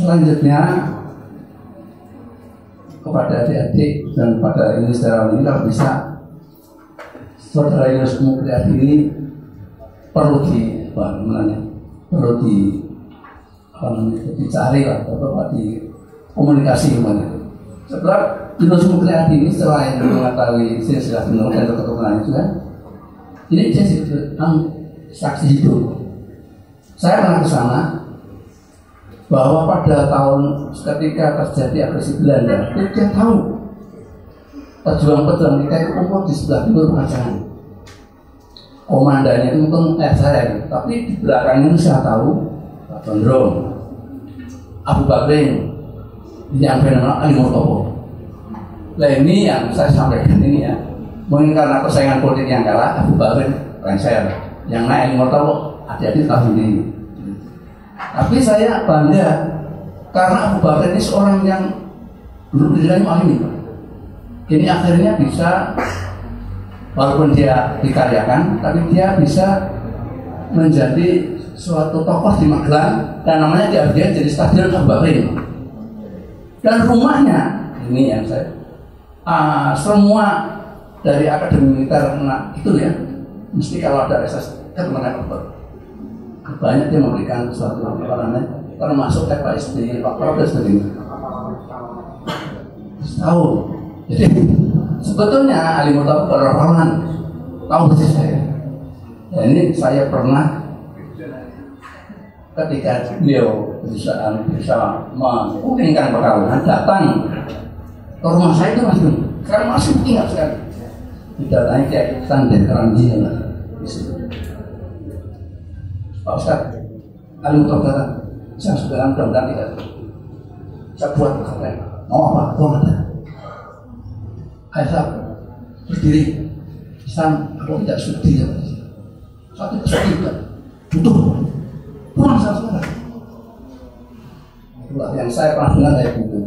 Selanjutnya kepada adik-adik dan pada ini secara ini, kalau bisa saudara Yunus Mukriat ini perlu dicari lah atau di komunikasi gimana. Sebab Yunus Mukriat ini selain mengetahui silsilah benar dan keturunan juga, ini dia saksi hidup. Saya pernah ke sana bahwa pada tahun ketika terjadi agresi Belanda, dia tahu pejuang-pejuang kita itu kumpul di sebelah timur Pajangan. Komandannya itu mungkin saya, tapi di belakangnya saya tahu Pak Condrong, Abu Bakrin, yang fenomenal Ali Murtopo. Nah ini yang saya sampaikan ini ya, mungkin karena persaingan politik yang kalah, Abu Bakrin lengser, yang naik Ali Murtopo adik-adik tahu ini. Tapi saya bangga karena Abu Bakar ini seorang yang dulu dirinya ahli. Ini akhirnya bisa, walaupun dia dikaryakan, tapi dia bisa menjadi suatu tokoh di Magelang dan namanya dia jadi Stadion Abu Bakar. Dan rumahnya ini yang saya semua dari akademi militer itu ya, mesti kalau ada SS kan mengenai banyak dia memberikan sesuatu termasuk FSB, Pak Prabowo dan sebagainya. Tahu. Jadi sebetulnya Ali Murtopo orang tahu persis saya. Dan ini saya pernah ketika beliau bisa menginginkan perkawinan datang ke rumah saya itu masih ingat sekali. Didatangi kayak standar keranji lah di situ. Pak Ustaz, Ali Murtopo datang, saya sudah mudah-mudahan tidak. Saya buat kalian, mau apa? Mau ada. Saya berdiri, aku tidak sudi ya. Saya tidak sudi juga, butuh. Pulang saya sekarang. Itulah yang saya pernah dengar kayak gitu.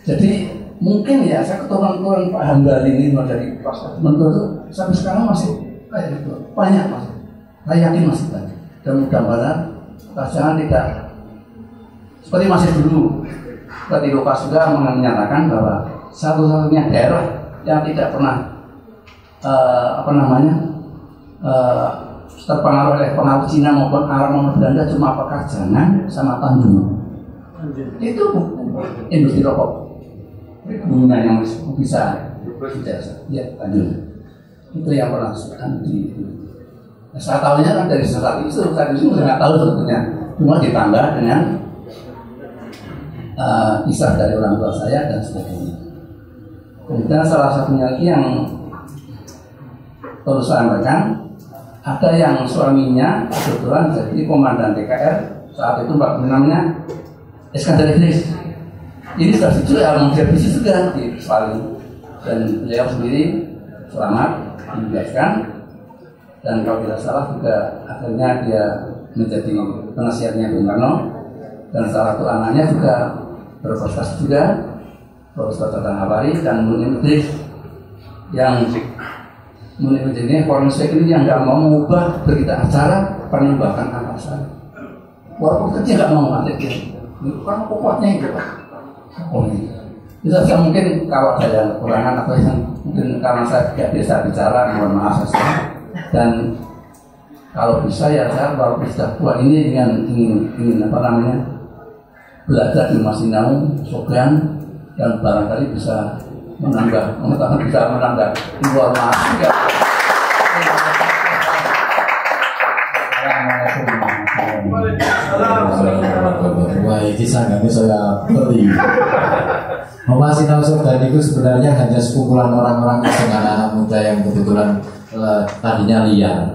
Jadi mungkin ya saya keturunan Pak Hambali ini dari Pak Mentor itu sampai sekarang masih kayak gitu, banyak masih. Saya yakin masih banyak. Dan mudah-mudahan Pajangan tidak seperti masih dulu. Seperti Lukas juga menyatakan bahwa satu-satunya daerah yang tidak pernah terpengaruh oleh pengaruh Cina maupun Arab maupun Belanda cuma Pajangan sama Tanjung. Itu industri rokok. Bunga yang bisa ya Tanjung. Itu yang pernah di. Saya tahunya kan dari saat itu saya nggak tahu sebetulnya, cuma ditambah dengan kisah dari orang tua saya dan sebagainya. Kemudian salah satunya lagi yang perlu saya sampaikan, ada yang suaminya kebetulan jadi komandan TKR saat itu namanya Iskandar Idris. Ini sudah dijual menjadi juga di Palu dan beliau sendiri selamat dibebaskan. Dan kalau tidak salah juga akhirnya dia menjadi penasihatnya Bung Karno dan salah satu anaknya juga berprestasi juga, Profesor Tatan Hawari dan Munir Idris yang Munir Idris ini forensik ini yang nggak mau mengubah berita acara penembakan atasan. Walaupun kecil nggak mau ngantik itu kan pokoknya itu Pak. Oh ini. Bisa saja mungkin kalau ada yang kekurangan atau yang mungkin karena saya tidak bisa bicara, mohon maaf saya. Dan kalau bisa ya saya baru sudah tua ini ingin belajar di Masinau, Sogan dan barangkali bisa menambah informasi ya. Wah, ini sangatnya saya beli. Masinau Sogan itu sebenarnya hanya sekumpulan orang-orang dengan anak muda yang kebetulan tadinya liar.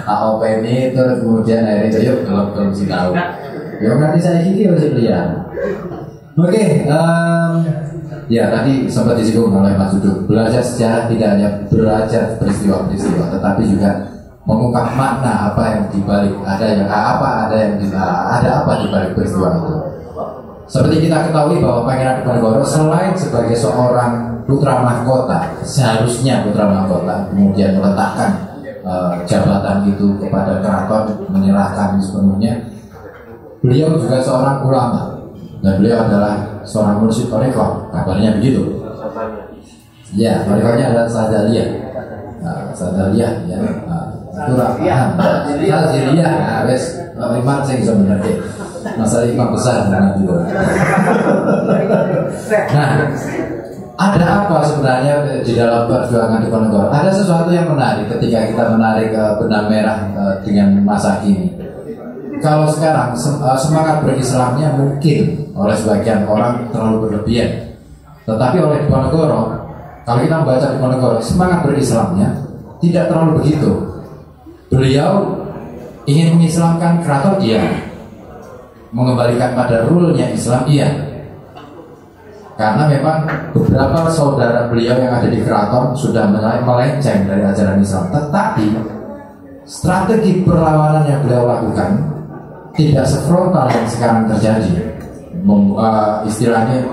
AOP ini terus kemudian akhirnya yuk belum sih tahu. Ya nanti saya ini masih liar. Oke, ya tadi sempat disinggung oleh Mas Duduk. Belajar sejarah tidak hanya belajar peristiwa-peristiwa, tetapi juga mengungkap makna apa yang dibalik ada apa dibalik peristiwa itu. Seperti kita ketahui bahwa Pangeran Diponegoro selain sebagai seorang putra mahkota, seharusnya putra mahkota, kemudian meletakkan jabatan itu kepada keraton, menyerahkan sepenuhnya. beliau juga seorang ulama dan beliau adalah seorang mursyid thariqah, kabarnya begitu. Ya, thariqahnya adalah Sadaliyah. Sadaliyah ya. Itu paham. Sadaliyah, wes imam saya bisa mengerti. Masalah imam besar dengan itu. Nah, ada apa sebenarnya di dalam perjuangan Diponegoro? Ada sesuatu yang menarik ketika kita menarik benang merah dengan masa kini. Kalau sekarang semangat berislamnya mungkin oleh sebagian orang terlalu berlebihan, tetapi oleh Diponegoro, kalau kita membaca Diponegoro, semangat berislamnya tidak terlalu begitu. Beliau ingin mengislamkan keraton, iya. Mengembalikan pada rule-nya Islam, iya. Karena memang beberapa saudara beliau yang ada di keraton sudah melenceng dari ajaran Islam. Tetapi strategi perlawanan yang beliau lakukan tidak sefrontal yang sekarang terjadi. Istilahnya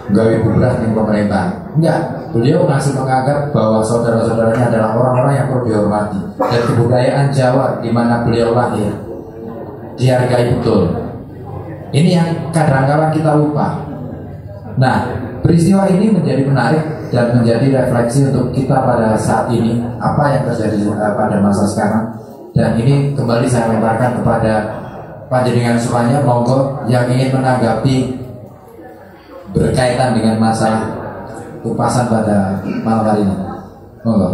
gawe bubrah dengan pemerintah. Enggak, beliau masih menganggap bahwa saudara-saudaranya adalah orang-orang yang perlu dihormati. Dan kebudayaan Jawa di mana beliau lahir dihargai betul. Ini yang kadang-kadang kita lupa. Nah, peristiwa ini menjadi menarik dan menjadi refleksi untuk kita pada saat ini, apa yang terjadi pada masa sekarang. Dan ini kembali saya lemparkan kepada panjenengan semuanya, monggo yang ingin menanggapi berkaitan dengan masalah kupasan pada malam hari ini, monggo.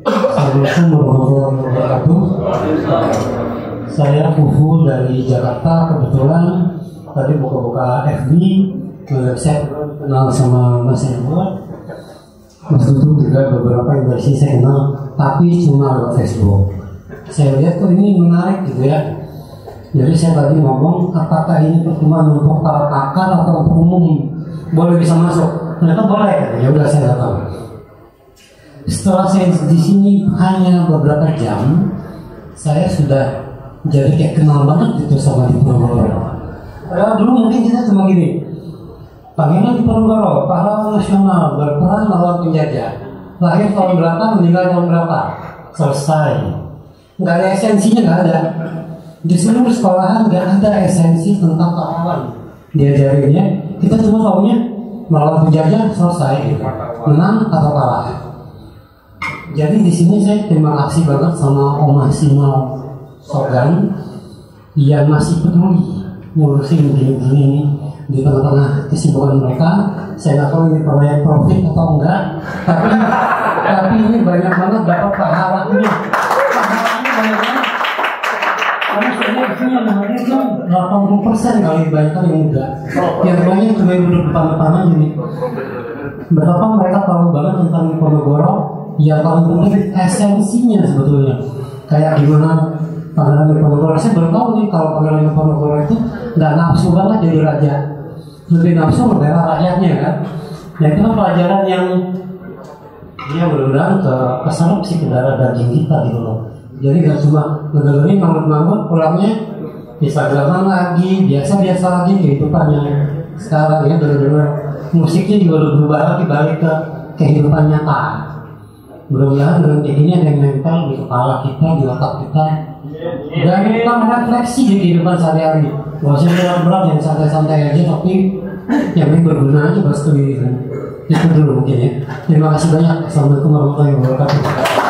Assalamualaikum warahmatullahi wabarakatuh. Saya Fufu dari Jakarta. Kebetulan tadi buka-buka FB, saya kenal sama Mas Edward. Mas Dudu juga beberapa yang dari sini saya kenal, tapi cuma lewat Facebook. Saya lihat kok ini menarik gitu ya. Jadi saya tadi ngomong, apakah ini pertemuan untuk para pakar atau untuk umum boleh bisa masuk? Ternyata boleh. Ya udah, saya nggak tahu. Setelah saya di sini hanya beberapa jam, saya sudah jadi kayak kenal banget gitu sama Diponegoro. Padahal dulu mungkin kita cuma gini, Pangeran Diponegoro, pahlawan nasional, berperang melawan penjajah, lahir tahun berapa, meninggal tahun berapa, selesai. Nggak ada esensinya, nggak ada. Di seluruh sekolahan nggak ada esensi tentang pahlawan. Diajarinnya, kita cuma tahunya melawan penjajah, selesai gitu. Menang atau kalah. Jadi di sini saya terima kasih banget sama Om Masinal Sogan yang masih peduli ngurusin gini-gini ini di tengah-tengah kesibukan mereka. Saya nggak tahu ini proyek profit atau enggak, tapi ini banyak banget dapat pahalanya banyak banget. Karena sebenarnya di sini yang hadir itu 80% kali banyak yang muda, yang banyak cuma yang duduk depan-depan aja nih. Betapa mereka tahu banget tentang Diponegoro. Yang paling penting esensinya sebetulnya kayak gimana Pangeran Diponegoro. Saya baru tahu nih kalau Pangeran Diponegoro itu nggak nafsu banget jadi raja, lebih nafsu membela rakyatnya kan. Nah itu kan pelajaran yang dia mudah-mudahan keserap sih ke darah daging kita gitu loh. Jadi nggak cuma ngedengerin mangut-mangut pulangnya Instagraman lagi, biasa-biasa lagi kehidupannya sekarang ya, benar-benar musiknya juga udah berubah lagi, balik ke kehidupan nyata. Mudah-mudahan dengan kayak gini ada yang nempel di kepala kita, di otak kita, dan kita merefleksi di kehidupan sehari-hari. Gak usah berat-berat, yang santai-santai aja, tapi yang penting berguna aja buat studi. Itu dulu mungkin ya. Terima kasih banyak. Assalamualaikum warahmatullahi wabarakatuh.